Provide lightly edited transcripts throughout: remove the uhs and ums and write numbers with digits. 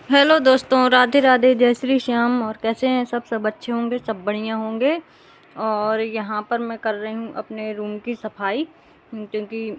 Hello दोस्तों, राधे राधे, जय श्री श्याम। और कैसे हैं सब अच्छे होंगे, सब बढ़िया होंगे। और यहाँ पर मैं कर रही हूँ अपने रूम की सफाई, क्योंकि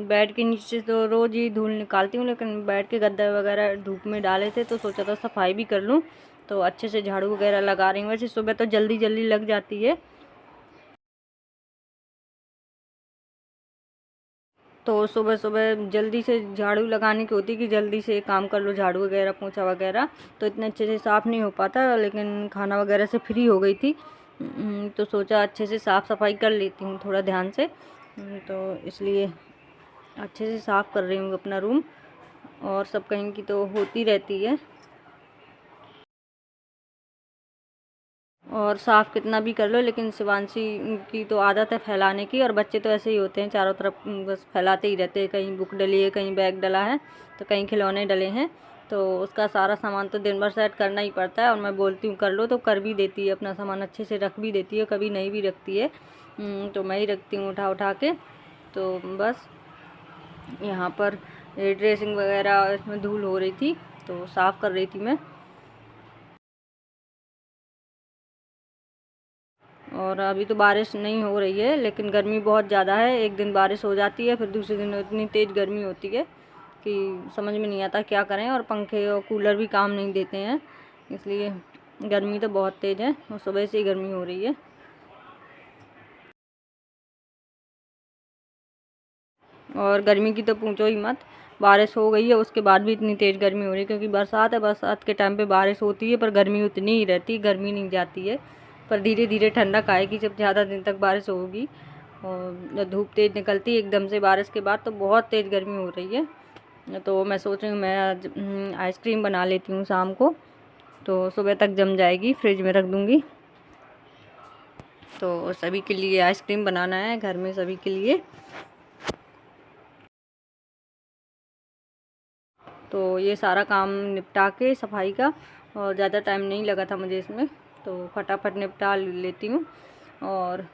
बेड के नीचे तो रोज़ ही धूल निकालती हूँ, लेकिन बेड के गद्दे वगैरह धूप में डाले थे तो सोचा था सफाई भी कर लूँ। तो अच्छे से झाड़ू वगैरह लगा रही हूँ। वैसे सुबह तो जल्दी जल्दी लग जाती है, तो सुबह सुबह जल्दी से झाड़ू लगाने की होती है कि जल्दी से काम कर लो, झाड़ू वगैरह पोंछा वगैरह। तो इतने अच्छे से साफ़ नहीं हो पाता, लेकिन खाना वगैरह से फ्री हो गई थी। तो सोचा अच्छे से साफ़ सफाई कर लेती हूँ थोड़ा ध्यान से। तो इसलिए अच्छे से साफ़ कर रही हूँ अपना रूम। और सब कहीं की तो होती रहती है, और साफ़ कितना भी कर लो, लेकिन शिवांशी की तो आदत है फैलाने की। और बच्चे तो ऐसे ही होते हैं, चारों तरफ बस फैलाते ही रहते हैं। कहीं बुक डली है, कहीं बैग डला है, तो कहीं खिलौने डले हैं। तो उसका सारा सामान तो दिन भर सेट करना ही पड़ता है। और मैं बोलती हूँ कर लो तो कर भी देती है, अपना सामान अच्छे से रख भी देती है, कभी नहीं भी रखती है। तो मैं ही रखती हूँ उठा उठा के। तो बस यहाँ पर ड्रेसिंग वगैरह इसमें धूल हो रही थी, तो साफ़ कर रही थी मैं। और अभी तो बारिश नहीं हो रही है, लेकिन गर्मी बहुत ज़्यादा है। एक दिन बारिश हो जाती है, फिर दूसरे दिन इतनी तेज़ गर्मी होती है कि समझ में नहीं आता क्या करें। और पंखे और कूलर भी काम नहीं देते हैं, इसलिए गर्मी तो बहुत तेज़ है और सुबह से ही गर्मी हो रही है। और गर्मी की तो पूछो ही मत। बारिश हो गई है उसके बाद भी इतनी तेज़ गर्मी हो रही है, क्योंकि बरसात है, बरसात के टाइम पे बारिश होती है पर गर्मी उतनी ही रहती, गर्मी नहीं जाती है। पर धीरे धीरे ठंडक आएगी जब ज़्यादा दिन तक बारिश होगी। और जब धूप तेज़ निकलती है एकदम से बारिश के बाद, तो बहुत तेज़ गर्मी हो रही है। तो मैं सोच रही हूँ मैं आज आइसक्रीम बना लेती हूँ शाम को, तो सुबह तक जम जाएगी, फ्रिज में रख दूँगी। तो सभी के लिए आइसक्रीम बनाना है घर में, सभी के लिए। तो ये सारा काम निपटा के सफाई का, और ज़्यादा टाइम नहीं लगा था मुझे इसमें, तो फटाफट निपटा लेती हूँ। और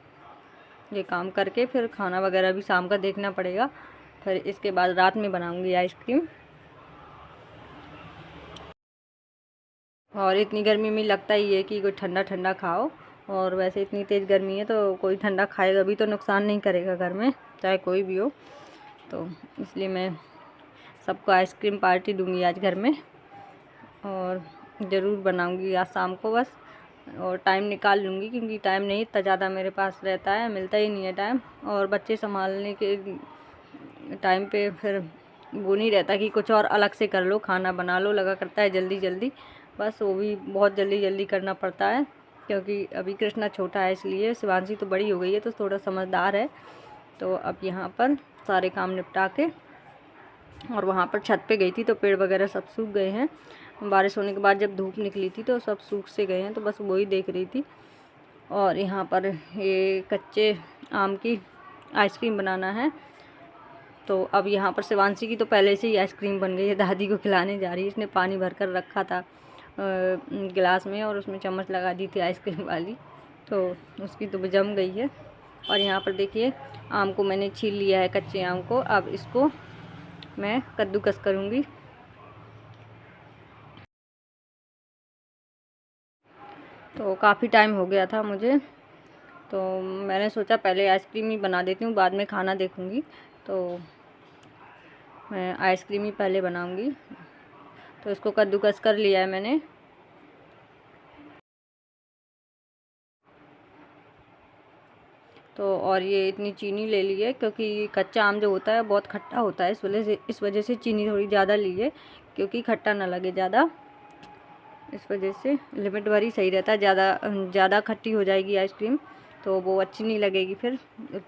ये काम करके फिर खाना वगैरह भी शाम का देखना पड़ेगा, फिर इसके बाद रात में बनाऊँगी आइसक्रीम। और इतनी गर्मी में लगता ही है कि कोई ठंडा ठंडा खाओ, और वैसे इतनी तेज़ गर्मी है तो कोई ठंडा खाएगा भी तो नुकसान नहीं करेगा घर में, चाहे कोई भी हो। तो इसलिए मैं सबको आइसक्रीम पार्टी दूँगी आज घर में, और ज़रूर बनाऊँगी आज शाम को बस। और टाइम निकाल लूँगी, क्योंकि टाइम नहीं इतना ज़्यादा मेरे पास रहता है, मिलता ही नहीं है टाइम। और बच्चे संभालने के टाइम पे फिर वो नहीं रहता कि कुछ और अलग से कर लो, खाना बना लो, लगा करता है जल्दी जल्दी। बस वो भी बहुत जल्दी जल्दी करना पड़ता है, क्योंकि अभी कृष्णा छोटा है, इसलिए शिवांशी तो बड़ी हो गई है तो थोड़ा समझदार है। तो अब यहाँ पर सारे काम निपटा के, और वहाँ पर छत पे गई थी तो पेड़ वगैरह सब सूख गए हैं। बारिश होने के बाद जब धूप निकली थी तो सब सूख से गए हैं, तो बस वही देख रही थी। और यहाँ पर ये कच्चे आम की आइसक्रीम बनाना है। तो अब यहाँ पर शिवांशी की तो पहले से ही आइसक्रीम बन गई है, दादी को खिलाने जा रही है। इसने पानी भर कर रखा था गिलास में, और उसमें चम्मच लगा दी थी आइसक्रीम वाली, तो उसकी तो जम गई है। और यहाँ पर देखिए आम को मैंने छील लिया है, कच्चे आम को। अब इसको मैं कद्दूकस करूँगी। तो काफ़ी टाइम हो गया था मुझे, तो मैंने सोचा पहले आइसक्रीम ही बना देती हूँ, बाद में खाना देखूँगी। तो मैं आइसक्रीम ही पहले बनाऊँगी। तो इसको कद्दूकस कर लिया है मैंने। तो और ये इतनी चीनी ले ली है, क्योंकि कच्चा आम जो होता है बहुत खट्टा होता है, इस वजह से चीनी थोड़ी ज़्यादा ली है, क्योंकि खट्टा ना लगे ज़्यादा। इस वजह से लिमिट भर ही सही रहता है। ज़्यादा खट्टी हो जाएगी आइसक्रीम तो वो अच्छी नहीं लगेगी, फिर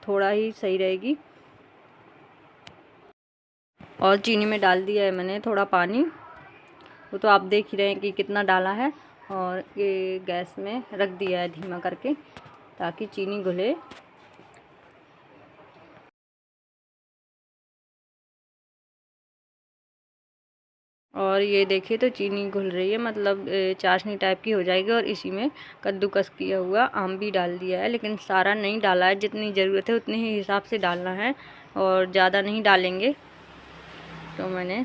थोड़ा ही सही रहेगी। और चीनी में डाल दिया है मैंने थोड़ा पानी, वो तो आप देख ही रहे हैं कि कितना डाला है। और ये गैस में रख दिया है धीमा करके, ताकि चीनी घुले। और ये देखिए तो चीनी घुल रही है, मतलब चाशनी टाइप की हो जाएगी। और इसी में कद्दूकस किया हुआ आम भी डाल दिया है, लेकिन सारा नहीं डाला है, जितनी ज़रूरत है उतने ही हिसाब से डालना है, और ज़्यादा नहीं डालेंगे। तो मैंने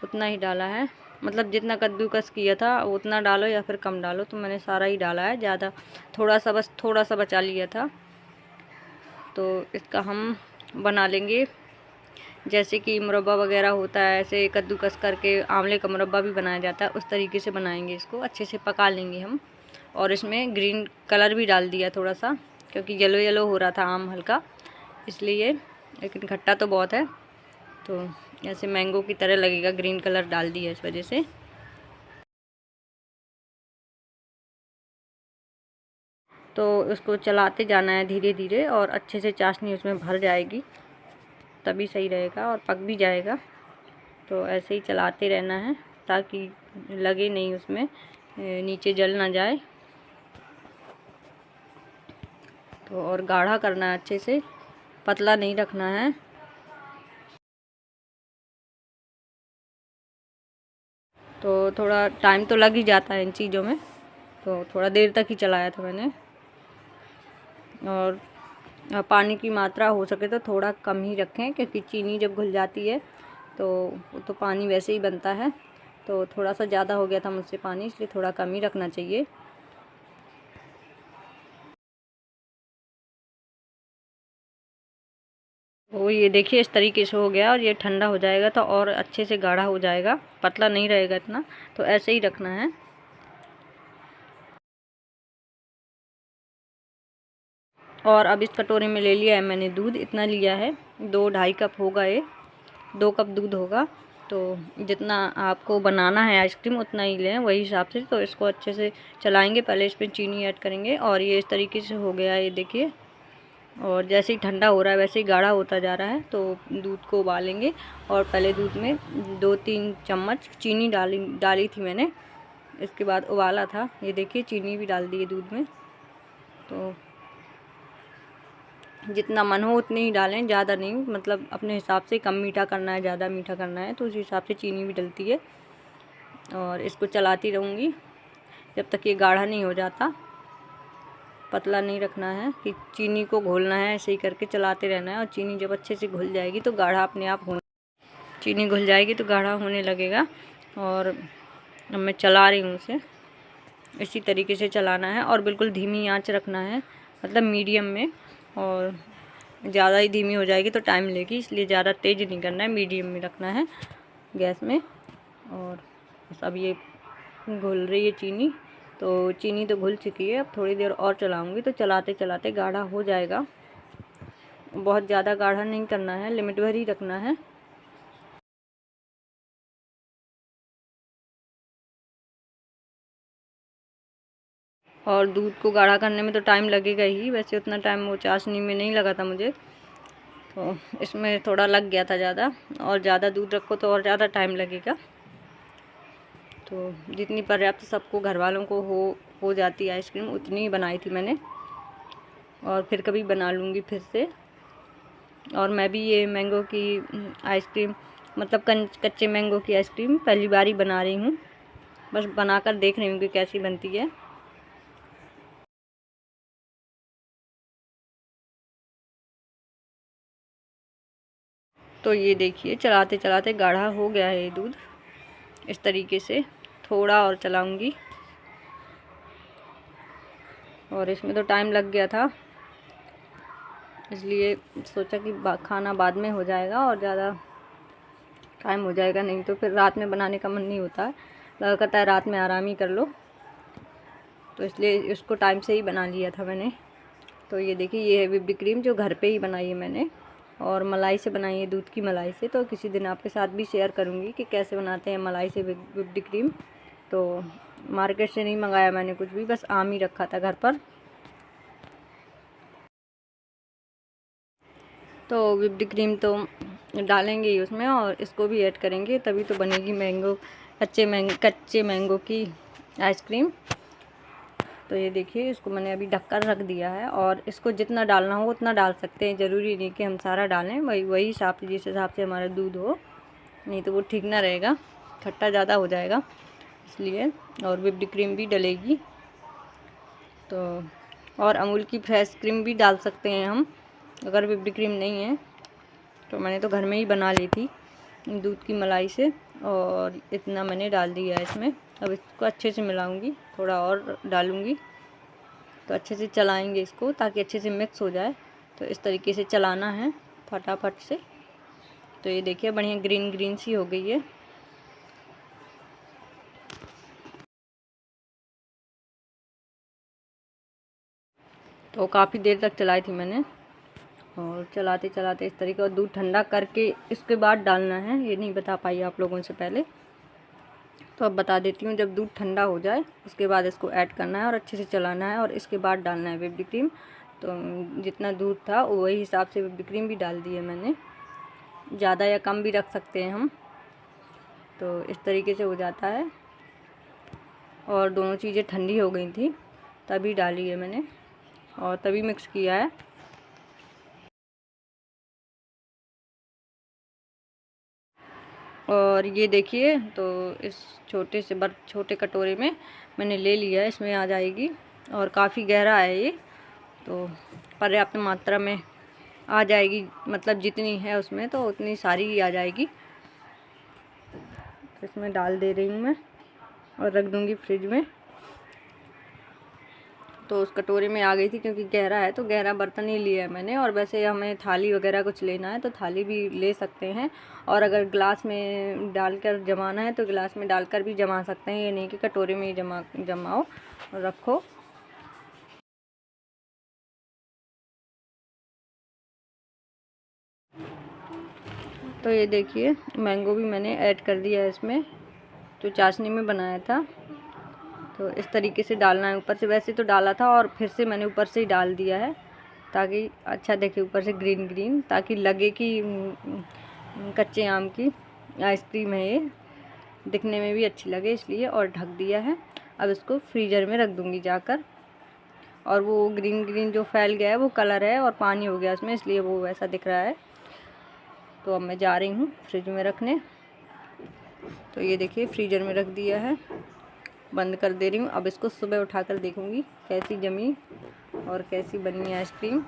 उतना ही डाला है। मतलब जितना कद्दूकस किया था उतना डालो या फिर कम डालो, तो मैंने सारा ही डाला है, ज़्यादा थोड़ा सा, बस थोड़ा सा बचा लिया था। तो इसका हम बना लेंगे, जैसे कि मुरब्बा वगैरह होता है, ऐसे कद्दूकस करके आंवले का मुरब्बा भी बनाया जाता है, उस तरीके से बनाएंगे इसको। अच्छे से पका लेंगे हम। और इसमें ग्रीन कलर भी डाल दिया थोड़ा सा, क्योंकि येलो येलो हो रहा था आम हल्का, इसलिए। लेकिन खट्टा तो बहुत है, तो ऐसे मैंगो की तरह लगेगा, ग्रीन कलर डाल दिया इस वजह से। तो उसको चलाते जाना है धीरे धीरे, और अच्छे से चाशनी उसमें भर जाएगी, तभी सही रहेगा और पक भी जाएगा। तो ऐसे ही चलाते रहना है ताकि लगे नहीं उसमें, नीचे जल ना जाए। तो और गाढ़ा करना है अच्छे से, पतला नहीं रखना है। तो थोड़ा टाइम तो लग ही जाता है इन चीज़ों में, तो थोड़ा देर तक ही चलाया था मैंने। और पानी की मात्रा हो सके तो थोड़ा कम ही रखें, क्योंकि चीनी जब घुल जाती है तो पानी वैसे ही बनता है। तो थोड़ा सा ज़्यादा हो गया था मुझसे पानी, इसलिए थोड़ा कम ही रखना चाहिए। वो ये देखिए इस तरीके से हो गया, और ये ठंडा हो जाएगा तो और अच्छे से गाढ़ा हो जाएगा, पतला नहीं रहेगा इतना। तो ऐसे ही रखना है। और अब इस कटोरे में ले लिया है मैंने दूध, इतना लिया है, 2-2.5 कप होगा ये, 2 कप दूध होगा। तो जितना आपको बनाना है आइसक्रीम उतना ही लें, वही हिसाब से। तो इसको अच्छे से चलाएंगे, पहले इसमें चीनी ऐड करेंगे, और ये इस तरीके से हो गया, ये देखिए। और जैसे ही ठंडा हो रहा है वैसे ही गाढ़ा होता जा रहा है। तो दूध को उबालेंगे, और पहले दूध में 2-3 चम्मच चीनी डाली थी मैंने, इसके बाद उबाला था। ये देखिए चीनी भी डाल दी है दूध में। तो जितना मन हो उतनी ही डालें, ज़्यादा नहीं, मतलब अपने हिसाब से, कम मीठा करना है ज़्यादा मीठा करना है तो उस हिसाब से चीनी भी डलती है। और इसको चलाती रहूँगी जब तक ये गाढ़ा नहीं हो जाता। पतला नहीं रखना है, कि चीनी को घोलना है, ऐसे ही करके चलाते रहना है। और चीनी जब अच्छे से घुल जाएगी तो गाढ़ा अपने आप हो, चीनी घुल जाएगी तो गाढ़ा होने लगेगा। और अब मैं चला रही हूँ उसे, इसी तरीके से चलाना है, और बिल्कुल धीमी आंच रखना है, मतलब मीडियम में। और ज़्यादा ही धीमी हो जाएगी तो टाइम लेगी, इसलिए ज़्यादा तेज़ नहीं करना है, मीडियम में रखना है गैस में। और बस अब ये घुल रही है चीनी, तो चीनी तो घुल चुकी है। अब थोड़ी देर और चलाऊंगी तो चलाते चलाते गाढ़ा हो जाएगा। बहुत ज़्यादा गाढ़ा नहीं करना है, लिमिट भर ही रखना है। और दूध को गाढ़ा करने में तो टाइम लगेगा ही, वैसे उतना टाइम वो चाशनी में नहीं लगा था मुझे, तो इसमें थोड़ा लग गया था ज़्यादा। और ज़्यादा दूध रखो तो और ज़्यादा टाइम लगेगा। तो जितनी पर्याप्त सबको, घर वालों को हो जाती है आइसक्रीम, उतनी ही बनाई थी मैंने, और फिर कभी बना लूँगी फिर से। और मैं भी ये मैंगो की आइसक्रीम, मतलब कच्चे मैंगो की आइसक्रीम पहली बार ही बना रही हूँ, बस बनाकर देख रही हूँ कि कैसी बनती है। तो ये देखिए चलाते चलाते गाढ़ा हो गया है ये दूध, इस तरीके से। थोड़ा और चलाऊँगी, और इसमें तो टाइम लग गया था, इसलिए सोचा कि खाना बाद में हो जाएगा और ज़्यादा टाइम हो जाएगा, नहीं तो फिर रात में बनाने का मन नहीं होता है, लगा करता है रात में आराम ही कर लो। तो इसलिए इसको टाइम से ही बना लिया था मैंने। तो ये देखिए, ये है व्हिप्ड क्रीम, जो घर पे ही बनाई है मैंने, और मलाई से बनाई है, दूध की मलाई से। तो किसी दिन आपके साथ भी शेयर करूँगी कि कैसे बनाते हैं मलाई से व्हिप्ड क्रीम। तो मार्केट से नहीं मंगाया मैंने कुछ भी, बस आम ही रखा था घर पर। तो व्हिप्ड क्रीम तो डालेंगे ही उसमें, और इसको भी ऐड करेंगे, तभी तो बनेगी कच्चे मैंगो की आइसक्रीम। तो ये देखिए, इसको मैंने अभी ढककर रख दिया है, और इसको जितना डालना हो उतना डाल सकते हैं, ज़रूरी नहीं कि हम सारा डालें। वही हिसाब से, जिस हिसाब से हमारा दूध हो, नहीं तो वो ठीक ना रहेगा, खट्टा ज़्यादा हो जाएगा, इसलिए। और व्हिप्ड क्रीम भी डलेगी। तो और अमूल की फ्रेश क्रीम भी डाल सकते हैं हम, अगर व्हिप्ड क्रीम नहीं है तो। मैंने तो घर में ही बना ली थी दूध की मलाई से, और इतना मैंने डाल दिया है इसमें। अब इसको अच्छे से मिलाऊंगी, थोड़ा और डालूंगी, तो अच्छे से चलाएंगे इसको ताकि अच्छे से मिक्स हो जाए। तो इस तरीके से चलाना है फटाफट से। तो ये देखिए बढ़िया ग्रीन ग्रीन सी हो गई है। तो काफ़ी देर तक चलाई थी मैंने, और चलाते चलाते इस तरीके, और दूध ठंडा करके इसके बाद डालना है, ये नहीं बता पाई आप लोगों से पहले, तो अब बता देती हूँ। जब दूध ठंडा हो जाए उसके बाद इसको ऐड करना है और अच्छे से चलाना है, और इसके बाद डालना है व्हिप्ड क्रीम। तो जितना दूध था वही हिसाब से व्हिप्ड क्रीम भी डाल दी है मैंने, ज़्यादा या कम भी रख सकते हैं हम। तो इस तरीके से हो जाता है। और दोनों चीज़ें ठंडी हो गई थी तभी डाली है मैंने, और तभी मिक्स किया है। और ये देखिए, तो इस छोटे कटोरे में मैंने ले लिया है, इसमें आ जाएगी। और काफ़ी गहरा है ये, तो पर्याप्त मात्रा में आ जाएगी, मतलब जितनी है उसमें तो उतनी सारी ही आ जाएगी। तो इसमें डाल दे रही हूँ मैं और रख दूँगी फ्रिज में। तो उस कटोरे में आ गई थी, क्योंकि गहरा है तो गहरा बर्तन ही लिया है मैंने। और वैसे हमें थाली वगैरह कुछ लेना है तो थाली भी ले सकते हैं, और अगर ग्लास में डालकर जमाना है तो ग्लास में डालकर भी जमा सकते हैं। ये नहीं कि कटोरे में ही जमाओ और रखो। तो ये देखिए मैंगो भी मैंने ऐड कर दिया है इसमें, जो चाशनी में बनाया था। तो इस तरीके से डालना है ऊपर से, वैसे तो डाला था और फिर से मैंने ऊपर से ही डाल दिया है, ताकि अच्छा देखे ऊपर से ग्रीन ग्रीन, ताकि लगे कि कच्चे आम की आइसक्रीम है ये, दिखने में भी अच्छी लगे इसलिए। और ढक दिया है। अब इसको फ्रीज़र में रख दूँगी जाकर। और वो ग्रीन ग्रीन जो फैल गया है वो कलर है, और पानी हो गया उसमें, इसलिए वो वैसा दिख रहा है। तो अब मैं जा रही हूँ फ्रिज में रखने। तो ये देखिए फ्रीज़र में रख दिया है, बंद कर दे रही हूँ। अब इसको सुबह उठाकर देखूँगी कैसी जमी और कैसी बनी आइसक्रीम।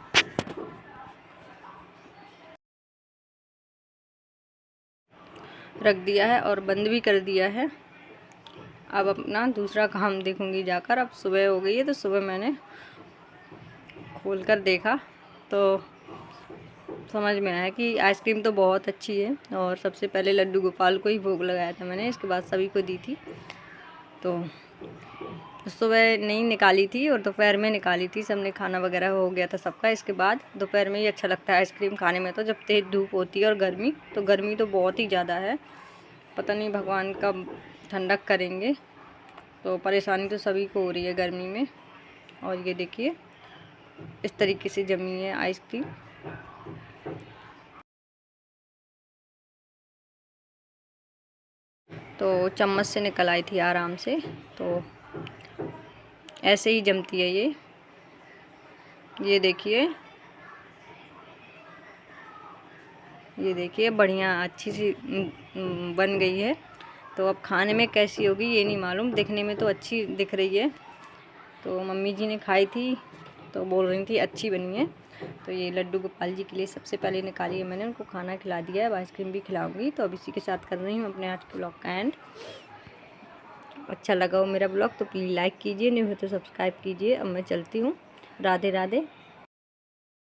रख दिया है और बंद भी कर दिया है। अब अपना दूसरा काम देखूँगी जाकर। अब सुबह हो गई है, तो सुबह मैंने खोलकर देखा तो समझ में आया कि आइसक्रीम तो बहुत अच्छी है। और सबसे पहले लड्डू गोपाल को ही भोग लगाया था मैंने, इसके बाद सभी को दी थी। तो सुबह नहीं निकाली थी और दोपहर में निकाली थी, सबने खाना वगैरह हो गया था सबका। इसके बाद दोपहर में ही अच्छा लगता है आइसक्रीम खाने में, तो जब तेज़ धूप होती है और गर्मी तो बहुत ही ज़्यादा है। पता नहीं भगवान कब ठंडक करेंगे, तो परेशानी तो सभी को हो रही है गर्मी में। और ये देखिए इस तरीके से जमी है आइसक्रीम। तो चम्मच से निकल आई थी आराम से, तो ऐसे ही जमती है ये देखिए, ये देखिए बढ़िया अच्छी सी बन गई है। तो अब खाने में कैसी होगी ये नहीं मालूम, दिखने में तो अच्छी दिख रही है। तो मम्मी जी ने खाई थी तो बोल रही थी अच्छी बनी है। तो ये लड्डू गोपाल जी के लिए सबसे पहले निकाली है मैंने, उनको खाना खिला दिया है, अब आइसक्रीम भी खिलाऊंगी। तो अब इसी के साथ कर रही हूँ अपने आज के ब्लॉग का एंड। अच्छा लगा हो मेरा ब्लॉग तो प्लीज़ लाइक कीजिए, नहीं हो तो सब्सक्राइब कीजिए। अब मैं चलती हूँ, राधे राधे।